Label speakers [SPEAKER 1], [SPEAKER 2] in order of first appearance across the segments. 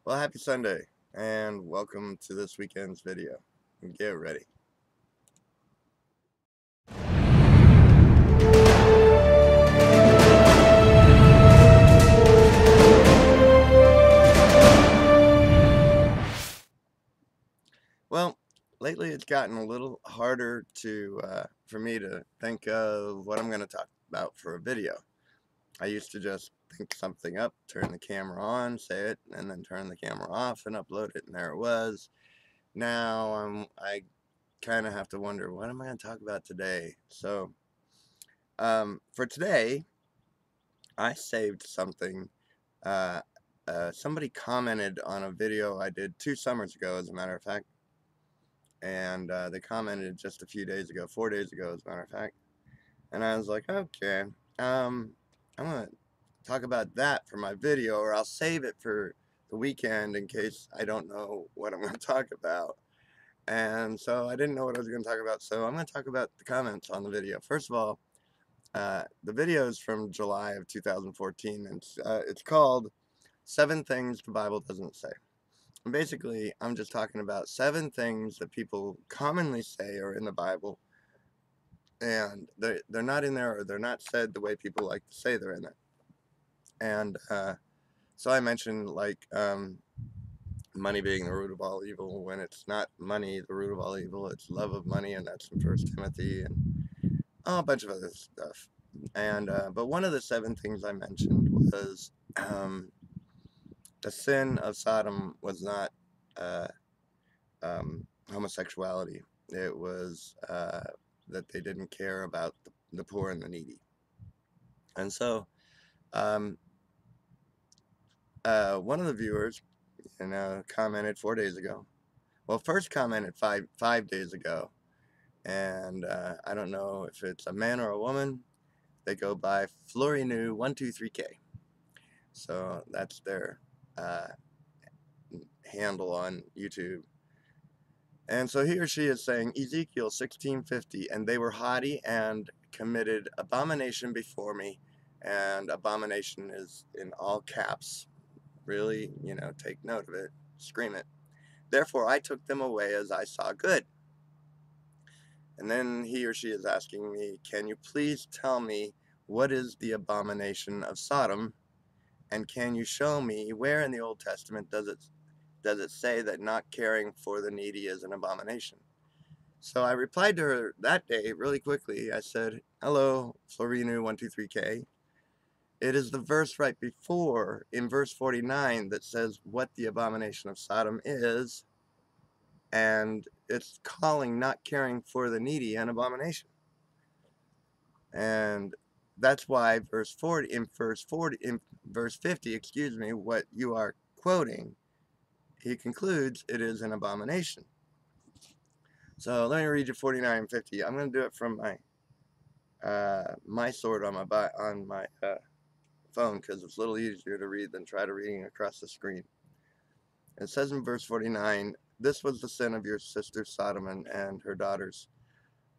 [SPEAKER 1] Well, happy Sunday, and welcome to this weekend's video. Get ready. Well, lately it's gotten a little harder for me to think of what I'm going to talk about for a video. I used to just think something up, turn the camera on, say it, and then turn the camera off and upload it, and there it was. Now I kind of have to wonder, what am I going to talk about today? So, for today, I saved something. Uh, Somebody commented on a video I did 2 summers ago, as a matter of fact, and they commented just a few days ago, 4 days ago, as a matter of fact, and I was like, okay, I'm gonna talk about that for my video, or I'll save it for the weekend in case I don't know what I'm gonna talk about. And so I didn't know what I was gonna talk about, so I'm gonna talk about the comments on the video. First of all, the video is from July of 2014, and it's called 7 Things the Bible Doesn't Say. And basically, I'm just talking about 7 things that people commonly say are in the Bible, and they're not in there, or they're not said the way people like to say they're in there. And so I mentioned, like, money being the root of all evil, when it's not money the root of all evil, it's love of money, and that's in 1 Timothy, and a bunch of other stuff. And but one of the 7 things I mentioned was the sin of Sodom was not homosexuality. It was that they didn't care about the poor and the needy. And so one of the viewers, commented 4 days ago. Well, first commented five days ago, and I don't know if it's a man or a woman. They go by Florinu123K. So that's their handle on YouTube. And so he or she is saying Ezekiel 16:50, and they were haughty and committed abomination before me. And abomination is in all caps. Really, take note of it. Scream it. Therefore I took them away as I saw good. And then he or she is asking me, can you please tell me what is the abomination of Sodom? And can you show me where in the Old Testament does it say that not caring for the needy is an abomination? So I replied to her that day really quickly. I said, hello, Florinu123K. It is the verse right before, in verse 49, that says what the abomination of Sodom is, and it's calling not caring for the needy an abomination. And that's why in verse 50, excuse me, what you are quoting, he concludes it is an abomination. So let me read you 49 and 50. I'm going to do it from my sword on my phone, because it's a little easier to read than try to reading across the screen. It says in verse 49, this was the sin of your sister Sodom and her daughters: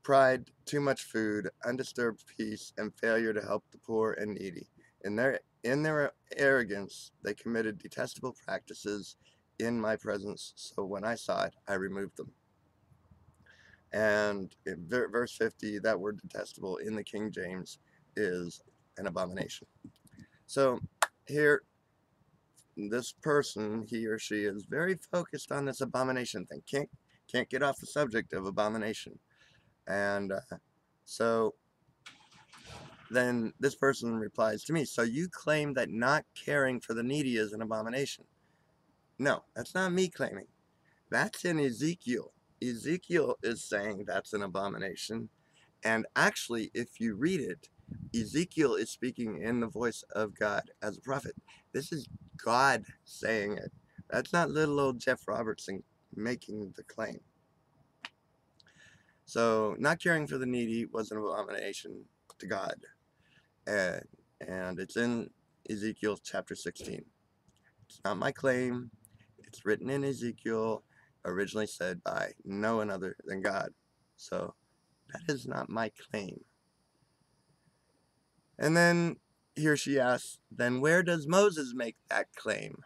[SPEAKER 1] pride, too much food, undisturbed peace, and failure to help the poor and needy. In their arrogance, they committed detestable practices in my presence, so when I saw it, I removed them. And in verse 50, that word detestable in the King James is an abomination. So here, this person, he or she, is very focused on this abomination thing. Can't get off the subject of abomination. And so then this person replies to me, so you claim that not caring for the needy is an abomination? No, that's not me claiming. That's in Ezekiel. Ezekiel is saying that's an abomination. And actually, if you read it, Ezekiel is speaking in the voice of God as a prophet. This is God saying it. That's not little old Jeff Robertson making the claim. So not caring for the needy was an abomination to God. And it's in Ezekiel chapter 16. It's not my claim. It's written in Ezekiel, originally said by no one other than God. So that is not my claim. And then he or she asks, then where does Moses make that claim?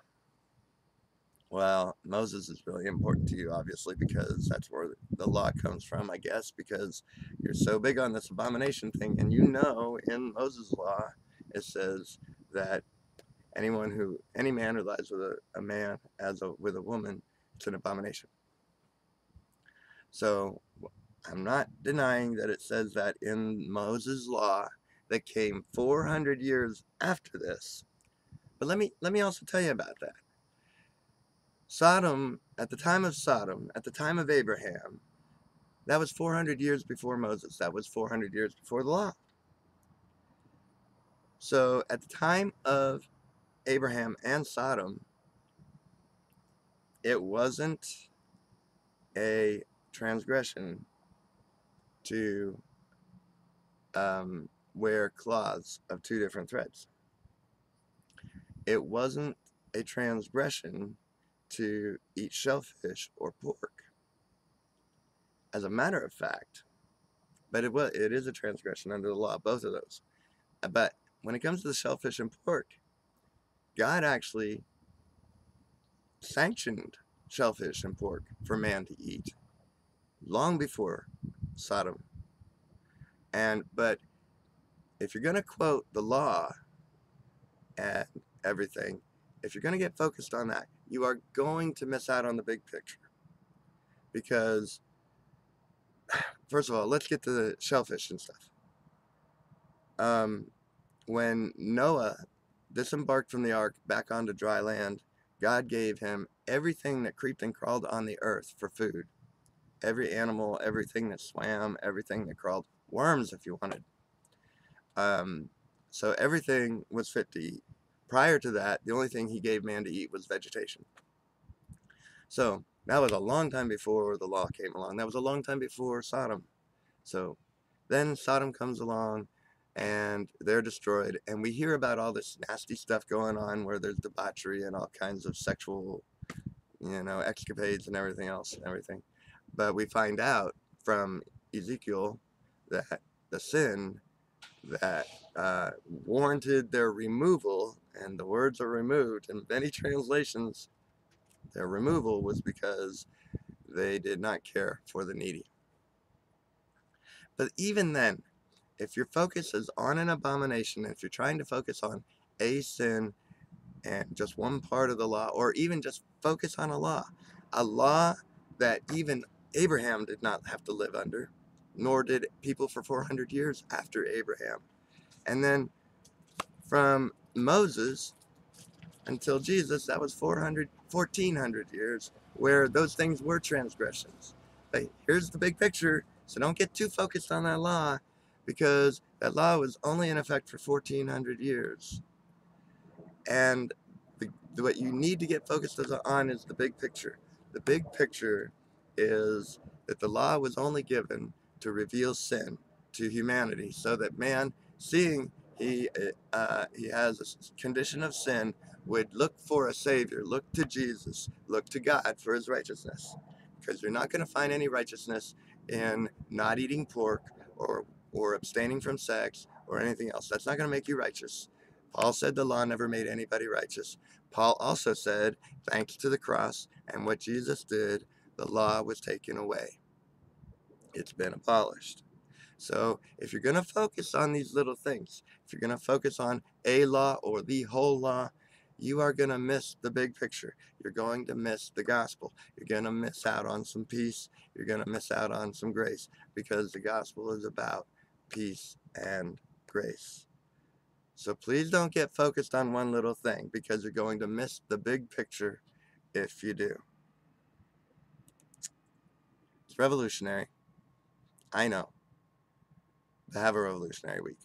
[SPEAKER 1] Well, Moses is really important to you, obviously, because that's where the law comes from, I guess, because you're so big on this abomination thing, and you know in Moses' law it says that any man who lies with a man with a woman, it's an abomination. So I'm not denying that it says that in Moses' law that came 400 years after this. But let me also tell you about that. Sodom, at the time of Sodom, at the time of Abraham, that was 400 years before Moses. That was 400 years before the law. So at the time of Abraham and Sodom, it wasn't a transgression to wear cloths of two different threads. It wasn't a transgression to eat shellfish or pork. As a matter of fact, but it is a transgression under the law, both of those. But when it comes to the shellfish and pork, God actually sanctioned shellfish and pork for man to eat long before Sodom. But if you're going to quote the law and everything, if you're going to get focused on that, you are going to miss out on the big picture. Because, first of all, let's get to the shellfish and stuff. When Noah disembarked from the ark back onto dry land, God gave him everything that creeped and crawled on the earth for food. Every animal, everything that swam, everything that crawled. Worms, if you wanted. So everything was fit to eat. Prior to that, the only thing he gave man to eat was vegetation. So that was a long time before the law came along. That was a long time before Sodom. So then Sodom comes along and they're destroyed. And we hear about all this nasty stuff going on where there's debauchery and all kinds of sexual, escapades and everything else and everything. But we find out from Ezekiel that the sin that warranted their removal, and the words are removed in many translations, their removal was because they did not care for the needy. But even then, if your focus is on an abomination, if you're trying to focus on a sin and just one part of the law, or even just focus on a law that even Abraham did not have to live under, nor did people for 400 years after Abraham. And then from Moses until Jesus, that was 1,400 years where those things were transgressions. But here's the big picture, so don't get too focused on that law, because that law was only in effect for 1,400 years. And what you need to get focused on is the big picture. The big picture is that the law was only given to reveal sin to humanity, so that man, seeing he has a condition of sin, would look for a savior, look to Jesus, look to God for his righteousness. Because you're not going to find any righteousness in not eating pork or abstaining from sex or anything else. That's not going to make you righteous. Paul said the law never made anybody righteous. Paul also said, thanks to the cross and what Jesus did, the law was taken away. It's been abolished. So if you're going to focus on these little things, if you're going to focus on a law or the whole law, you are going to miss the big picture. You're going to miss the gospel. You're going to miss out on some peace. You're going to miss out on some grace, because the gospel is about peace and grace. So please don't get focused on one little thing, because you're going to miss the big picture if you do. It's revolutionary. I know. But have a revolutionary week.